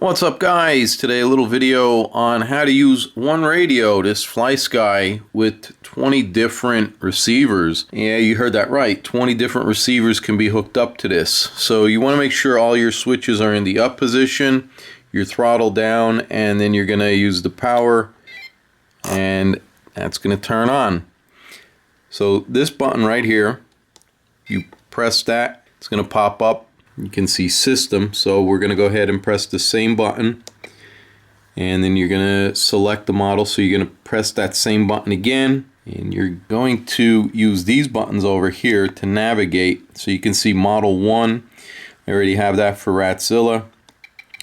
What's up guys? Today a little video on how to use one radio, this Flysky, with 20 different receivers. Yeah, you heard that right. 20 different receivers can be hooked up to this. So you want to make sure all your switches are in the up position, your throttle down, and then you're going to use the power and that's going to turn on. So this button right here, you press that, it's going to pop up. You can see system, so we're going to go ahead and press the same button, and then you're going to select the model, so you're going to press that same button again, and you're going to use these buttons over here to navigate. So you can see model 1, I already have that for Ratzilla,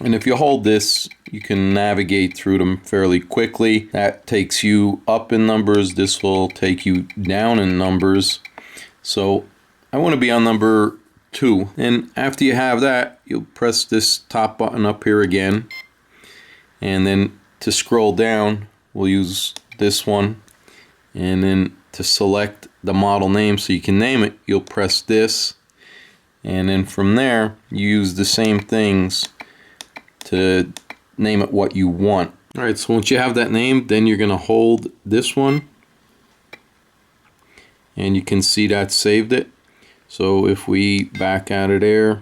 and if you hold this you can navigate through them fairly quickly. That takes you up in numbers, this will take you down in numbers. So I want to be on number 2, and after you have that you'll press this top button up here again, and then to scroll down we'll use this one, and then to select the model name so you can name it you'll press this, and then from there you use the same things to name it what you want. Alright, so once you have that name, then you're going to hold this one and you can see that saved it. So if we back out of there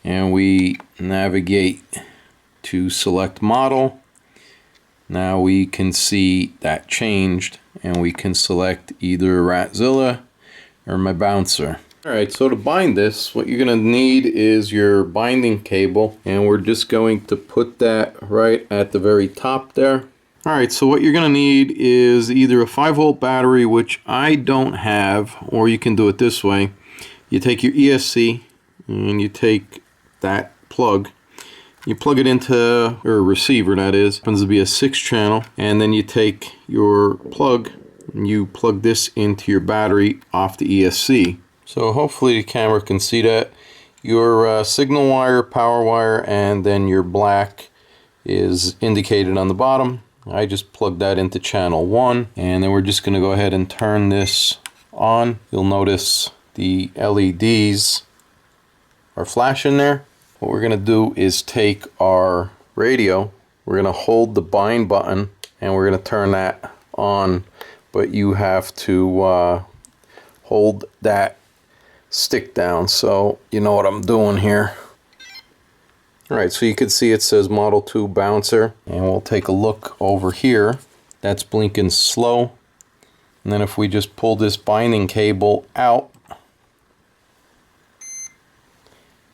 and we navigate to select model, now we can see that changed, and we can select either Ratzilla or my bouncer. Alright, so to bind this, what you're going to need is your binding cable, and we're just going to put that right at the very top there. Alright, so what you're going to need is either a 5-volt battery, which I don't have, or you can do it this way. You take your ESC and you take that plug, you plug it into, or a receiver that is, happens to be a 6-channel, and then you take your plug and you plug this into your battery off the ESC. So hopefully the camera can see that. Your signal wire, power wire, and then your black is indicated on the bottom. I just plugged that into channel 1, and then we're just going to go ahead and turn this on. You'll notice the LEDs are flashing there. What we're going to do is take our radio, we're going to hold the bind button, and we're going to turn that on, but you have to hold that stick down, so you know what I'm doing here. Alright, so you can see it says Model 2 bouncer, and we'll take a look over here. That's blinking slow, and then if we just pull this binding cable out,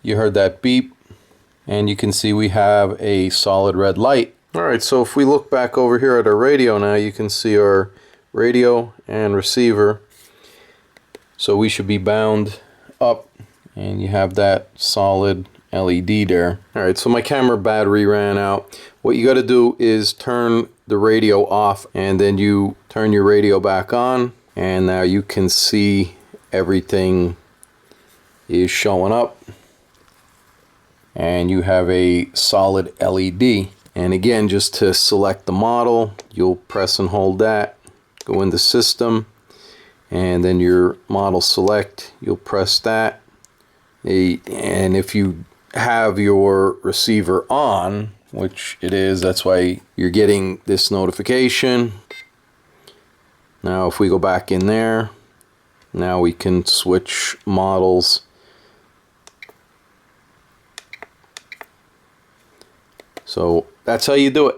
you heard that beep, and you can see we have a solid red light. Alright, so if we look back over here at our radio now, you can see our radio and receiver. So we should be bound up, and you have that solid LED there. Alright, so my camera battery ran out. What you got to do is turn the radio off, and then you turn your radio back on, and now you can see everything is showing up, and you have a solid LED. And again, just to select the model, you'll press and hold that, go into system, and then your model select, you'll press that, and if you have your receiver on, which it is, that's why you're getting this notification. Now if we go back in there, now we can switch models. So that's how you do it.